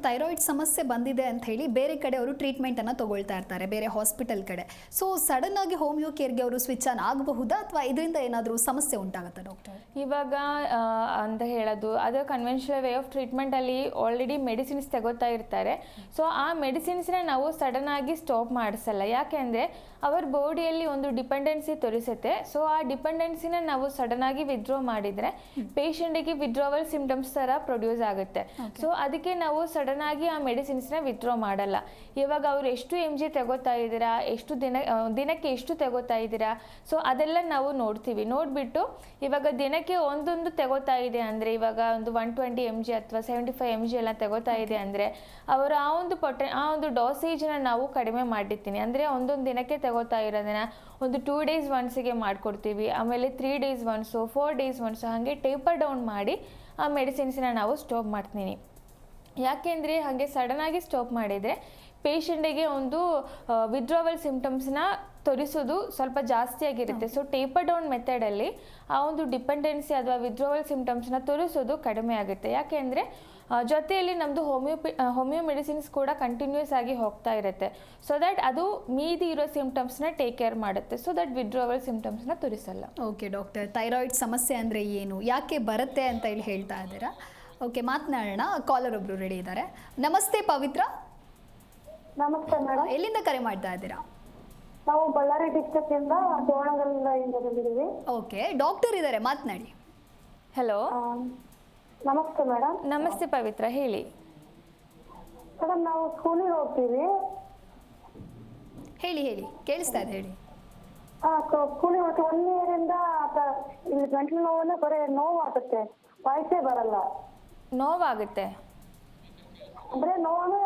Thyroid ಸಮಸ್ಯೆ ಬಂದಿದೆ ಅಂತ ಹೇಳಿ ಬೇರೆ ಕಡೆ ಅವರು ಟ್ರೀಟ್ಮೆಂಟನ್ನು ತಗೊಳ್ತಾ ಇರ್ತಾರೆ, ಬೇರೆ ಹಾಸ್ಪಿಟಲ್ ಕಡೆ. ಸೊ ಸಡನ್ ಆಗಿ ಹೋಮಿಯೋ ಕೇರ್ಗೆ ಅವರು ಸ್ವಿಚ್ ಆನ್ ಆಗಬಹುದಾ ಅಥವಾ ಇದರಿಂದ ಏನಾದರೂ ಸಮಸ್ಯೆ ಉಂಟಾಗುತ್ತಾ ಡಾಕ್ಟರ್? ಇವಾಗ ಅಂತ ಹೇಳೋದು ಅದು ಕನ್ವೆನ್ಷನಲ್ ವೇ ಆಫ್ ಟ್ರೀಟ್ಮೆಂಟಲ್ಲಿ ಆಲ್ರೆಡಿ ಮೆಡಿಸಿನ್ಸ್ ತಗೋತಾ ಇರ್ತಾರೆ. ಸೊ ಆ ಮೆಡಿಸಿನ್ಸ್ನ ನಾವು ಸಡನ್ ಆಗಿ ಸ್ಟಾಪ್ ಮಾಡಿಸಲ್ಲ, ಯಾಕೆಂದರೆ ಅವರ ಬಾಡಿಯಲ್ಲಿ ಒಂದು ಡಿಪೆಂಡೆನ್ಸಿ ತೋರಿಸುತ್ತೆ. ಸೊ ಆ ಡಿಪೆಂಡೆನ್ಸಿನ ನಾವು ಸಡನ್ ಆಗಿ ವಿತ್ಡ್ರಾ ಮಾಡಿದರೆ ಪೇಷಂಟಿಗೆ ವಿತ್ಡ್ರಾವಲ್ ಸಿಂಪ್ಟಮ್ಸ್ ಥರ ಪ್ರೊಡ್ಯೂಸ್ ಆಗುತ್ತೆ. ಸೊ ಅದಕ್ಕೆ ನಾವು ಸಡನ್ ಆಗಿ ಆ ಮೆಡಿಸಿನ್ಸ್ನ ವಿತ್ಡ್ರಾ ಮಾಡಲ್ಲ. ಇವಾಗ ಅವರು ಎಷ್ಟು mg ತಗೋತಾ ಇದ್ದೀರಾ, ಎಷ್ಟು ದಿನಕ್ಕೆ ಎಷ್ಟು ತಗೋತಾ ಇದ್ದೀರಾ, ಸೊ ಅದೆಲ್ಲ ನಾವು ನೋಡ್ತೀವಿ. ನೋಡಿಬಿಟ್ಟು ಇವಾಗ ದಿನಕ್ಕೆ ಒಂದೊಂದು ತಗೋತಾ ಇದೆ ಅಂದರೆ ಇವಾಗ ಒಂದು 120 mg ಅಥವಾ 75 mg ಎಲ್ಲ ತಗೋತಾ ಇದೆ ಅಂದರೆ ಅವರು ಆ ಒಂದು ಡೋಸೇಜನ್ನ ನಾವು ಕಡಿಮೆ ಮಾಡಿರ್ತೀನಿ. ಅಂದರೆ ಒಂದೊಂದು ದಿನಕ್ಕೆ ತಗೋತಾ ಇರೋದನ್ನ ಒಂದು 2 days ಒನ್ಸಿಗೆ ಮಾಡಿಕೊಡ್ತೀವಿ, ಆಮೇಲೆ 3 days ಒನ್ಸು, 4 days ಒನ್ಸು ಹಾಗೆ ಟೇಪರ್ ಡೌನ್ ಮಾಡಿ ಆ ಮೆಡಿಸಿನ್ಸ್ನ ನಾವು ಸ್ಟಾಪ್ ಮಾಡ್ತೀನಿ. ಯಾಕೆಂದರೆ ಹಾಗೆ ಸಡನ್ನಾಗಿ ಸ್ಟಾಪ್ ಮಾಡಿದರೆ ಪೇಷಂಟಿಗೆ ಒಂದು ವಿತ್ಡ್ರಾವಲ್ ಸಿಂಪ್ಟಮ್ಸ್ನ ತೋರಿಸೋದು ಸ್ವಲ್ಪ ಜಾಸ್ತಿ ಆಗಿರುತ್ತೆ. ಸೊ ಟೇಪರ್ ಡೌನ್ ಮೆಥಡಲ್ಲಿ ಆ ಒಂದು ಡಿಪೆಂಡೆನ್ಸಿ ಅಥವಾ ವಿತ್ಡ್ರಾವಲ್ ಸಿಂಪ್ಟಮ್ಸ್ನ ತೋರಿಸೋದು ಕಡಿಮೆ ಆಗುತ್ತೆ. ಯಾಕೆಂದರೆ ಜೊತೆಯಲ್ಲಿ ನಮ್ಮದು ಹೋಮಿಯೋ ಮೆಡಿಸಿನ್ಸ್ ಕೂಡ ಕಂಟಿನ್ಯೂಸ್ ಆಗಿ ಹೋಗ್ತಾ ಇರುತ್ತೆ. ಸೊ ದ್ಯಾಟ್ ಅದು ಮೀದಿ ಇರೋ ಸಿಂಪ್ಟಮ್ಸ್ನ ಟೇಕ್ ಕೇರ್ ಮಾಡುತ್ತೆ. ಸೊ ದಟ್ ವಿತ್ಡ್ರಾವಲ್ ಸಿಂಪ್ಟಮ್ಸ್ನ ತೋರಿಸಲ್ಲ. ಓಕೆ ಡಾಕ್ಟರ್, ಥೈರಾಯ್ಡ್ ಸಮಸ್ಯೆ ಅಂದರೆ ಏನು, ಯಾಕೆ ಬರುತ್ತೆ ಅಂತ ಹೇಳಿ ಹೇಳ್ತಾ ಇದ್ದೀರಾ. ಓಕೆ, ಮಾತನಾಡೋಣ. ಕಾಲರ್ ಒಬ್ರು ರೆಡಿ ಇದ್ದಾರೆ. ನಮಸ್ತೆ ಪವಿತ್ರ. ನಮಸ್ತೆ ಮೇಡಮ್. ಎಲ್ಲಿಂದ ಕರೆ ಮಾಡ್ತಾ ಇದ್ದೀರಾ? ನಾವು ಬಳ್ಳಾರಿ ಡಿಸ್ಟ್ರಿಕ್ಟ್ ಇಂದ ತೋರಣಗಲ್ಲಿಂದ ಬಂದಿದ್ದೀವಿ. ಓಕೆ, ಡಾಕ್ಟರ್ ಇದ್ದಾರೆ, ಮಾತನಾಡಿ. ಹಲೋ, ನಮಸ್ತೆ ಮೇಡಮ್. ನಮಸ್ತೆ ಪವಿತ್ರ, ಹೇಳಿ. ಮೇಡಮ್ ನಾವು ಸ್ಕೂಲಿಗೆ ಹೋಗ್ತೀವಿ. ಹೇಳಿ ಕೇಳಿಸ್ತಾ ಇದೆ, ಹೇಳಿ. ಸ್ಕೂಲಿಗೆ ಹೋಗ್ತೀವಿ. 1 year ಇಂದ ಇಲ್ಲಿ ಗಂಟ್ಲು ನೋವನ್ನ ಬರೀ ನೋವು ಆಗುತ್ತೆ, ವಾಯ್ಸೇ ಬರಲ್ಲ. ನೋವಾಗುತ್ತೆ ಅಂದ್ರೆ ನೋವು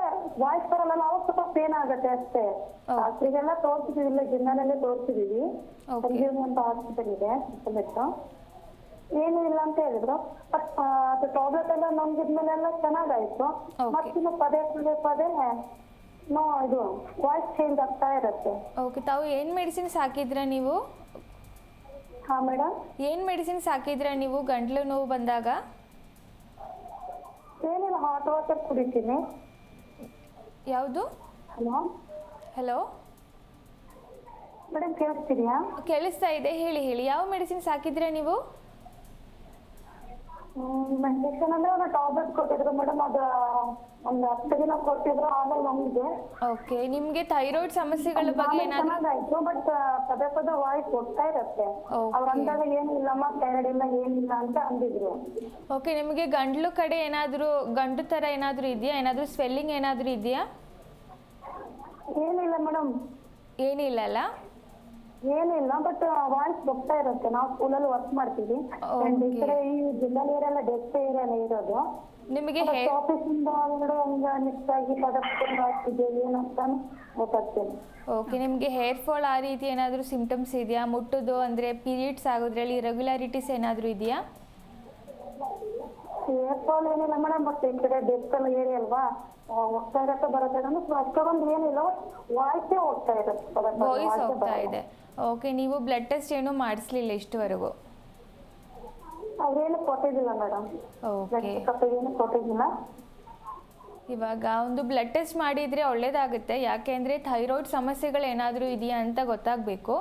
ವಾಯ್ಸ್ ಬರಲ್ಲ, ಅವಾಗ ಸ್ವಲ್ಪ ಪೇನ್ ಆಗುತ್ತೆ ಅಷ್ಟೇ. ಡಾಕ್ಟ್ರಿಗೆಲ್ಲ ತೋರಿಸಿದೀವಿ, ಇಲ್ಲ ಜಿಲ್ಲಾನಲ್ಲೇ ತೋರಿಸಿದೀವಿ. ಸಂಜೀವನಿ ಅಂತ ಹಾಸ್ಪಿಟಲ್ ಇದೆ ಸುತ್ತಮುತ್ತ, ಏನು ಇಲ್ಲ ಅಂತ ಹೇಳಿದ್ರು. ಬಟ್ ಅದು ಟಾಬ್ಲೆಟ್ ಎಲ್ಲ ನುಂಗಿದ್ಮೇಲೆಲ್ಲ ಚೆನ್ನಾಗಾಯ್ತು. ಮತ್ತಿನ್ನು ಪದೇ ಇದು ವಾಯ್ಸ್ ಚೇಂಜ್ ಆಗ್ತಾ ಇರುತ್ತೆ. ಓಕೆ, ತಾವು ಏನು ಮೆಡಿಸಿನ್ಸ್ ಹಾಕಿದ್ರಾ ನೀವು? ಹಾ ಮೇಡಮ್. ಏನು ಮೆಡಿಸಿನ್ಸ್ ಹಾಕಿದ್ರಾ ನೀವು ಗಂಟ್ಲು ನೋವು ಬಂದಾಗ? ಏನಿಲ್ಲ, ಹಾಟ್ ವಾಟರ್ ಕುಡಿತೀನಿ. ಯಾವುದು? ಹಲೋ ಮೇಡಮ್, ಕೇಳಿಸ್ತಿದ್ಯಾ? ಕೇಳಿಸ್ತಾ ಇದೆ, ಹೇಳಿ. ಯಾವ ಮೆಡಿಸಿನ್ಸ್ ಹಾಕಿದ್ರಾ ನೀವು? ಮೆಡಿಸಿನ್ ಅಂದ್ರೆ ಒಂದು ಟಾಬ್ಲೆಟ್ ಕೊಟ್ಟಿದ್ರು ಮೇಡಮ್, ಅದು ಒಂದು 10 ದಿನ ಕೊಟ್ಟಿದ್ರು, ಆಮೇಲೆ ನಮ್ಗೆ. ಓಕೆ, ನಿಮ್ಗೆ ಥೈರಾಯ್ಡ್ ಸಮಸ್ಯೆಗಳ ಬಗ್ಗೆ ಏನಾದ್ರು? ಚೆನ್ನಾಗಾಯ್ತು, ಬಟ್ ಪದೇ ವಾಯ್ಸ್ ಹೋಗ್ತಾ ಇರುತ್ತೆ. ಅವ್ರು ಅಂದಾಗ ಏನಿಲ್ಲಮ್ಮ, ಥೈರಾಯ್ಡ್ ಇಲ್ಲ, ಏನಿಲ್ಲ ಅಂತ ಅಂದಿದ್ರು. ಓಕೆ, ನಿಮಗೆ ಗಂಟ್ಲು ಕಡೆ ಏನಾದರೂ ಗಂಟು ಥರ ಏನಾದರೂ ಇದೆಯಾ? ಏನಾದರೂ ಸ್ವೆಲ್ಲಿಂಗ್ ಏನಾದರೂ ಇದೆಯಾ? ಏನಿಲ್ಲ ಮೇಡಮ್. ಏನಿಲ್ಲ ಅಲ್ಲ? ಏನಿಲ್ಲ, ಬಟ್ ವಾಯ್ಸ್ ಹೋಗ್ತಾ ಇರುತ್ತೆ. ನಾವು ಸ್ಕೂಲಲ್ಲಿ ವರ್ಕ್ ಮಾಡ್ತೀವಿ. ಈ ಕಡೆ ಈ ಜಿಲ್ಲಾ ಏರಿಯಲ್ಲ ಡೆಸ್ಕ್ ಏರಿಯಲ್ಲ ಇರೋದು. ನಿಮಗೆ ಆಫೀಸಿಂದ ಒಳಗಡೆ ಹಂಗ ಮಿಕ್ಸ್ ಆಗಿ ಪದಕ್ಕೆ ಏನು ಅಂತ ಗೊತ್ತಾಗ್ತೇನೆ. ಓಕೆ, ನಿಮಗೆ ಹೇರ್ ಫಾಲ್ ಆ ರೀತಿ ಏನಾದರೂ ಸಿಂಪ್ಟಮ್ಸ್ ಇದೆಯಾ? ಮುಟ್ಟೋದು ಅಂದರೆ ಪೀರಿಯಡ್ಸ್ ಆಗೋದ್ರಲ್ಲಿ ಇರೆಗ್ಯುಲಾರಿಟೀಸ್ ಏನಾದರೂ ಇದೆಯಾ? ಹೇರ್ ಫಾಲ್ ಏನಿಲ್ಲ ಮೇಡಮ್, ಬಟ್ ಈ ಕಡೆ ಡೆಸ್ಕ್ ಎಲ್ಲ ಏರಿಯಾ ಅಲ್ವಾ, ಹೋಗ್ತಾ ಇರತ್ತೆ ಬರುತ್ತೆ. ಅಷ್ಟೊಂದು ಏನಿಲ್ಲ, ವಾಯ್ಸೇ ಹೋಗ್ತಾ ಇರುತ್ತೆ. ವಾಯ್ಸ್ ಹೋಗ್ತಾ ಇದೆ. ಓಕೆ, ನೀವು ಬ್ಲಡ್ ಟೆಸ್ಟ್ ಏನೂ ಮಾಡಿಸ್ಲಿಲ್ಲ ಇಷ್ಟುವರೆಗೂ? ಅವ್ರೇನು ಕೊಟ್ಟಿದ್ದಿಲ್ಲ ಮೇಡಮ್. ಓಕೆ, ಏನು ಕೊಟ್ಟಿದ್ದಿಲ್ಲ. ಇವಾಗ ಒಂದು ಬ್ಲಡ್ ಟೆಸ್ಟ್ ಮಾಡಿದರೆ ಒಳ್ಳೇದಾಗುತ್ತೆ. ಯಾಕೆಂದರೆ ಥೈರಾಯ್ಡ್ ಸಮಸ್ಯೆಗಳು ಏನಾದರೂ ಇದೆಯಾ ಅಂತ ಗೊತ್ತಾಗಬೇಕು.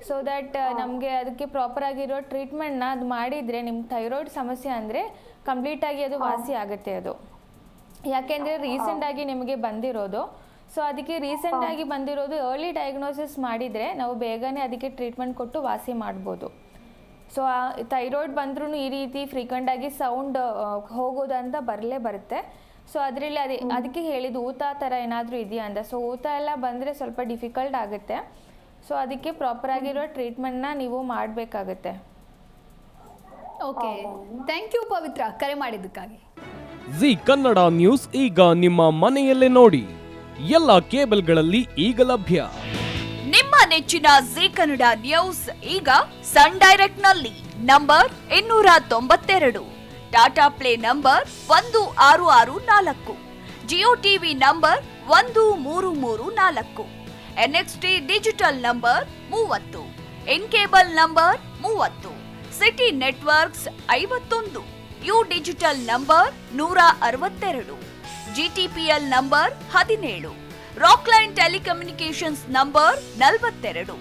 ಸೊ ದ್ಯಾಟ್ ನಮಗೆ ಅದಕ್ಕೆ ಪ್ರಾಪರಾಗಿರೋ ಟ್ರೀಟ್ಮೆಂಟ್ನ ಅದು ಮಾಡಿದರೆ ನಿಮ್ಮ ಥೈರಾಯ್ಡ್ ಸಮಸ್ಯೆ ಅಂದರೆ ಕಂಪ್ಲೀಟಾಗಿ ಅದು ವಾಸಿ ಆಗುತ್ತೆ ಅದು. ಯಾಕೆಂದರೆ ರೀಸೆಂಟಾಗಿ ನಿಮಗೆ ಬಂದಿರೋದು. ಸೊ ಅದಕ್ಕೆ ರೀಸೆಂಟಾಗಿ ಬಂದಿರೋದು ಅರ್ಲಿ ಡಯಾಗ್ನೋಸಿಸ್ ಮಾಡಿದರೆ ನಾವು ಬೇಗನೆ ಅದಕ್ಕೆ ಟ್ರೀಟ್ಮೆಂಟ್ ಕೊಟ್ಟು ವಾಸಿ ಮಾಡ್ಬೋದು. ಸೊ ಆ ಥೈರಾಯ್ಡ್ ಬಂದ್ರೂ ಈ ರೀತಿ ಫ್ರೀಕ್ವೆಂಟಾಗಿ ಸೌಂಡ್ ಹೋಗೋದು ಅಂತ ಬರುತ್ತೆ. ಸೊ ಅದರಲ್ಲಿ ಅದಕ್ಕೆ ಹೇಳಿದ್ದು ಊತ ಥರ ಏನಾದರೂ ಇದೆಯಾ ಅಂತ. ಸೊ ಊತ ಎಲ್ಲ ಬಂದರೆ ಸ್ವಲ್ಪ ಡಿಫಿಕಲ್ಟ್ ಆಗುತ್ತೆ. ಸೊ ಅದಕ್ಕೆ ಪ್ರಾಪರಾಗಿರೋ ಟ್ರೀಟ್ಮೆಂಟ್ನ ನೀವು ಮಾಡಬೇಕಾಗುತ್ತೆ. ಓಕೆ, ಥ್ಯಾಂಕ್ ಯು ಪವಿತ್ರ, ಕರೆ ಮಾಡಿದ್ದಕ್ಕಾಗಿ. ಜಿ ಕನ್ನಡ ನ್ಯೂಸ್ ಈಗ ನಿಮ್ಮ ಮನೆಯಲ್ಲೇ ನೋಡಿ. ಎಲ್ಲ ಕೇಬಲ್ಗಳಲ್ಲಿ ಈಗ ಲಭ್ಯ. ನಿಮ್ಮ ನೆಚ್ಚಿನ ಜಿ ಕನ್ನಡ ನ್ಯೂಸ್ ಈಗ ಸನ್ ಡೈರೆಕ್ಟ್ ನಲ್ಲಿ number 292, Tata play number 1664, Jio TV number 1334, NXT digital number 30, in cable number 30, city networks 51, U digital number 162, GTPL number 17, Rockline telecommunications number 42,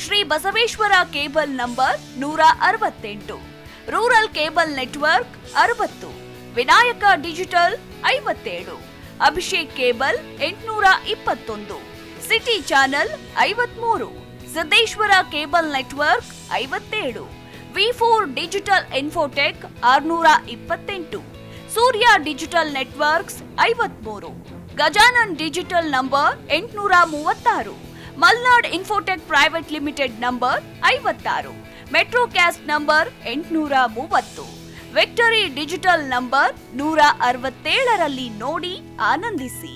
Shri Basaveshwara cable number 168, rural cable network 60, Vinayaka digital 57, Abhishek cable 821, city channel 53, Siddeshwara cable network 57, V4 digital Infotech 628, Surya digital networks 53, Gajanan digital number 836, Malnad Infotech Private Limited number 56, Metrocast number 830, Victory digital number 167ರಲ್ಲಿ ನೋಡಿ ಆನಂದಿಸಿ.